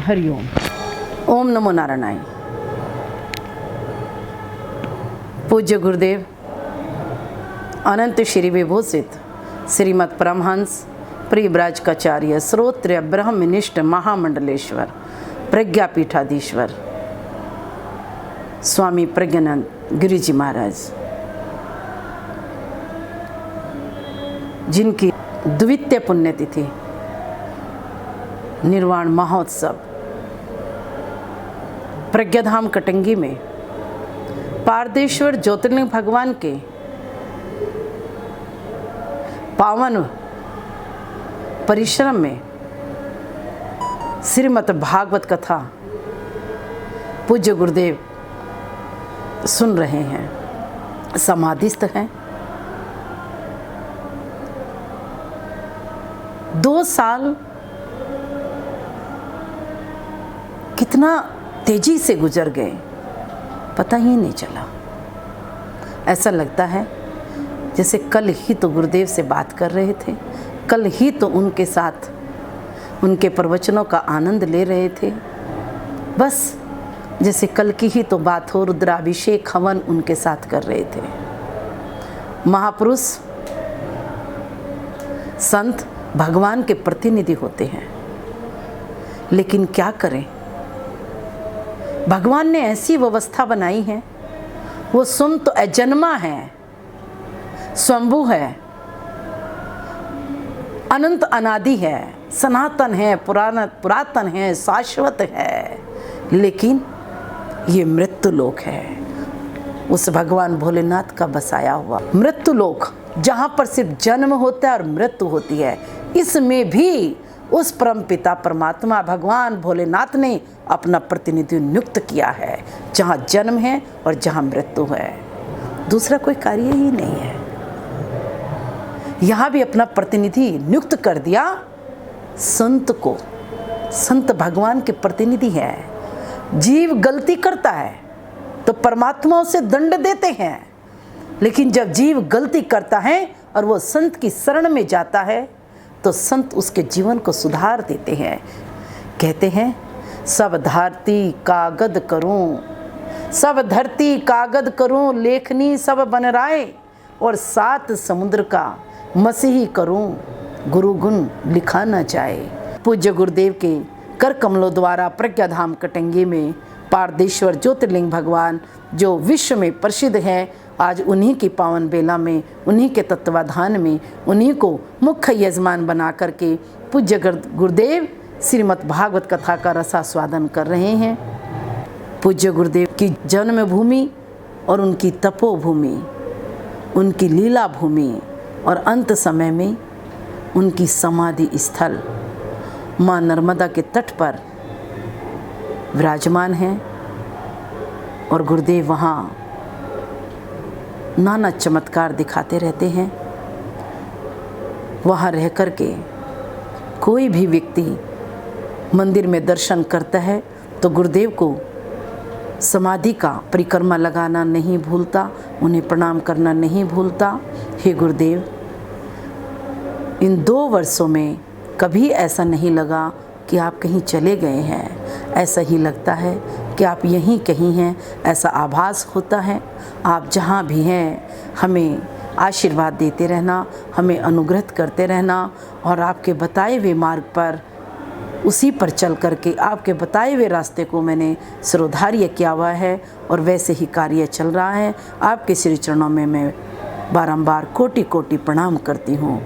हरिओम। ओम नमो नारायणाय। पूज्य गुरुदेव अनंत श्री विभूषित श्रीमद परमहंस परिव्राजकाचार्य श्रोत्रिय ब्रह्मनिष्ठ महामंडलेश्वर प्रज्ञापीठाधीश्वर स्वामी प्रज्ञानंद गिरि जी महाराज, जिनकी द्वितीय पुण्यतिथि निर्वाण महोत्सव प्रज्ञाधाम कटंगी में पारदेश्वर ज्योतिर्लिंग भगवान के पावन परिश्रम में श्रीमद् भागवत कथा पूज्य गुरुदेव सुन रहे हैं, समाधिस्थ हैं। 2 साल कितना तेजी से गुजर गए, पता ही नहीं चला। ऐसा लगता है जैसे कल ही तो गुरुदेव से बात कर रहे थे, कल ही तो उनके साथ उनके प्रवचनों का आनंद ले रहे थे। बस जैसे कल की ही तो बात हो, रुद्राभिषेक हवन उनके साथ कर रहे थे। महापुरुष संत भगवान के प्रतिनिधि होते हैं, लेकिन क्या करें, भगवान ने ऐसी व्यवस्था बनाई है। वो स्वयं तो अजन्मा है, स्वयंभू है, अनंत अनादि है, सनातन है, पुरातन है, शाश्वत है, लेकिन ये मृत्यु लोक है। उस भगवान भोलेनाथ का बसाया हुआ मृत्यु लोक, जहाँ पर सिर्फ जन्म होता है और मृत्यु होती है, इसमें भी उस परम पिता परमात्मा भगवान भोलेनाथ ने अपना प्रतिनिधि नियुक्त किया है, जहाँ जन्म है और जहाँ मृत्यु है। दूसरा कोई कार्य ही नहीं है। यहाँ भी अपना प्रतिनिधि नियुक्त कर दिया संत को। संत भगवान के प्रतिनिधि है। जीव गलती करता है तो परमात्मा उसे दंड देते हैं, लेकिन जब जीव गलती करता है और वो संत की शरण में जाता है तो संत उसके जीवन को सुधार देते हैं। कहते हैं सब धरती कागद करूं, सब धरती कागद करूं, लेखनी सब बन राय, और 7 समुद्र का मसीही करूं, गुरु गुण लिखा न जाए। पूज्य गुरुदेव के कर कमलों द्वारा प्रज्ञाधाम कटंगी में पारदेश्वर ज्योतिर्लिंग भगवान जो विश्व में प्रसिद्ध है, आज उन्हीं की पावन बेला में, उन्हीं के तत्वाधान में, उन्हीं को मुख्य यजमान बना करके पूज्य गुरुदेव श्रीमद् भागवत कथा का रसास्वादन कर रहे हैं। पूज्य गुरुदेव की जन्मभूमि और उनकी तपोभूमि, उनकी लीला भूमि और अंत समय में उनकी समाधि स्थल माँ नर्मदा के तट पर विराजमान हैं, और गुरुदेव वहाँ नाना चमत्कार दिखाते रहते हैं। वहाँ रह कर के कोई भी व्यक्ति मंदिर में दर्शन करता है तो गुरुदेव को समाधि का परिक्रमा लगाना नहीं भूलता, उन्हें प्रणाम करना नहीं भूलता। हे गुरुदेव, इन 2 वर्षों में कभी ऐसा नहीं लगा कि आप कहीं चले गए हैं। ऐसा ही लगता है कि आप यहीं कहीं हैं, ऐसा आभास होता है। आप जहाँ भी हैं हमें आशीर्वाद देते रहना, हमें अनुग्रहित करते रहना, और आपके बताए हुए मार्ग पर, उसी पर चल करके आपके बताए हुए रास्ते को मैंने सिरोधार्य किया हुआ है, और वैसे ही कार्य चल रहा है। आपके श्री चरणों में मैं बारंबार कोटि कोटि प्रणाम करती हूँ।